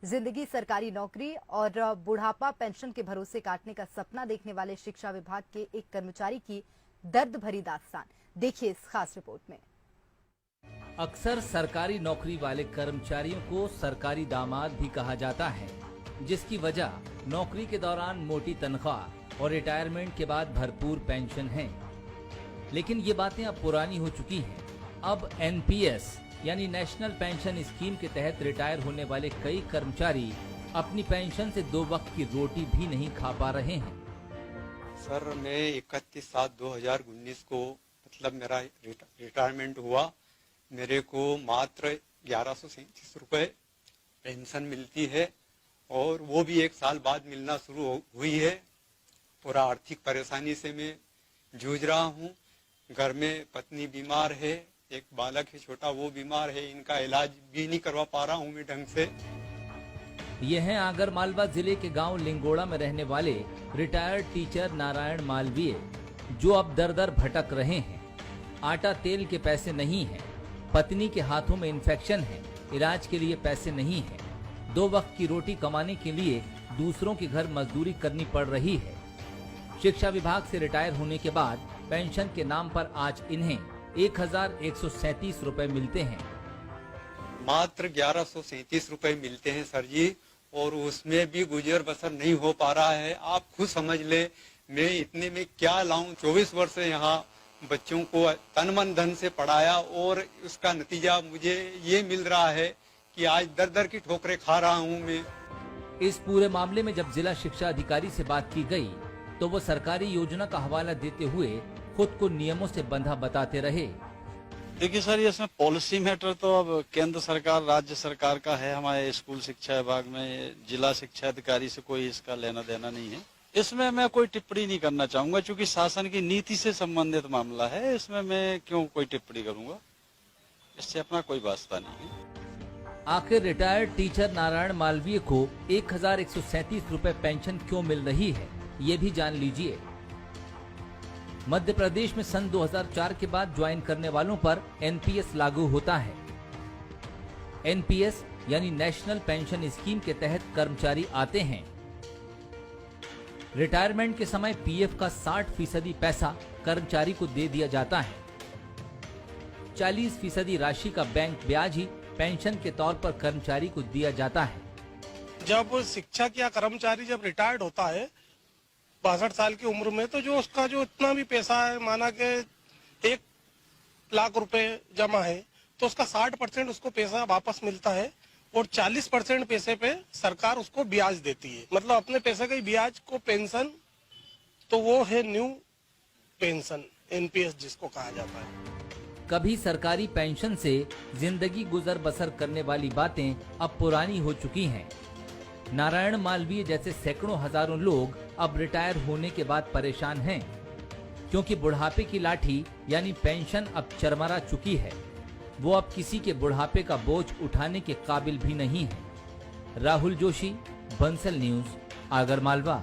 जिंदगी सरकारी नौकरी और बुढ़ापा पेंशन के भरोसे काटने का सपना देखने वाले शिक्षा विभाग के एक कर्मचारी की दर्द भरी दास्तान देखिए इस खास रिपोर्ट में। अक्सर सरकारी नौकरी वाले कर्मचारियों को सरकारी दामाद भी कहा जाता है, जिसकी वजह नौकरी के दौरान मोटी तनख्वाह और रिटायरमेंट के बाद भरपूर पेंशन है। लेकिन ये बातें अब पुरानी हो चुकी हैं। अब एनपीएस यानी नेशनल पेंशन स्कीम के तहत रिटायर होने वाले कई कर्मचारी अपनी पेंशन से 2 वक्त की रोटी भी नहीं खा पा रहे हैं। सर, मैं 31/7/2019 को मतलब मेरा रिटायरमेंट हुआ। मेरे को मात्र 1137 रुपए पेंशन मिलती है और वो भी 1 साल बाद मिलना शुरू हुई है। पूरा आर्थिक परेशानी से मैं जूझ रहा हूँ। घर में पत्नी बीमार है, एक बालक है छोटा, वो बीमार है। इनका इलाज भी नहीं करवा पा रहा हूँ मैं ढंग से। ये हैं आगरमालवा जिले के गांव लिंगोड़ा में रहने वाले रिटायर्ड टीचर नारायण मालवीय, जो अब दर दर भटक रहे हैं। आटा तेल के पैसे नहीं हैं, पत्नी के हाथों में इन्फेक्शन है, इलाज के लिए पैसे नहीं है, 2 वक्त की रोटी कमाने के लिए दूसरों के घर मजदूरी करनी पड़ रही है। शिक्षा विभाग से रिटायर होने के बाद पेंशन के नाम पर आज इन्हें 1137 रुपए मिलते हैं। मात्र 1137 रुपए मिलते हैं सर जी, और उसमें भी गुजर बसर नहीं हो पा रहा है। आप खुद समझ ले, मैं इतने में क्या लाऊं। 24 वर्ष से यहाँ बच्चों को तन मन धन से पढ़ाया और उसका नतीजा मुझे ये मिल रहा है कि आज दर दर की ठोकरें खा रहा हूँ मैं। इस पूरे मामले में जब जिला शिक्षा अधिकारी से बात की गई तो वो सरकारी योजना का हवाला देते हुए खुद को नियमों से बंधा बताते रहे। देखिए सर, ये इसमें पॉलिसी मैटर तो अब केंद्र सरकार राज्य सरकार का है। हमारे स्कूल शिक्षा विभाग में जिला शिक्षा अधिकारी से कोई इसका लेना देना नहीं है। इसमें मैं कोई टिप्पणी नहीं करना चाहूंगा, क्योंकि शासन की नीति से संबंधित मामला है। इसमें मैं क्यों कोई टिप्पणी करूंगा, इससे अपना कोई वास्ता नहीं है। आखिर रिटायर्ड टीचर नारायण मालवीय को 1137 रुपए पेंशन क्यों मिल रही है, ये भी जान लीजिए। मध्य प्रदेश में सन 2004 के बाद ज्वाइन करने वालों पर एनपीएस लागू होता है। एनपीएस यानी नेशनल पेंशन स्कीम के तहत कर्मचारी आते हैं। रिटायरमेंट के समय पीएफ का 60% पैसा कर्मचारी को दे दिया जाता है। 40% राशि का बैंक ब्याज ही पेंशन के तौर पर कर्मचारी को दिया जाता है। जब शिक्षक या कर्मचारी जब रिटायर्ड होता है 62 साल की उम्र में, तो जो उसका जो इतना भी पैसा है, माना कि 1 लाख रुपए जमा है, तो उसका 60% उसको पैसा वापस मिलता है और 40% पैसे पे सरकार उसको ब्याज देती है। मतलब अपने पैसे के ब्याज को पेंशन, तो वो है न्यू पेंशन, एनपीएस जिसको कहा जाता है। कभी सरकारी पेंशन से जिंदगी गुजर बसर करने वाली बातें अब पुरानी हो चुकी हैं। नारायण मालवीय जैसे सैकड़ों हजारों लोग अब रिटायर होने के बाद परेशान हैं, क्योंकि बुढ़ापे की लाठी यानी पेंशन अब चरमरा चुकी है। वो अब किसी के बुढ़ापे का बोझ उठाने के काबिल भी नहीं है। राहुल जोशी, बंसल न्यूज, आगरमालवा।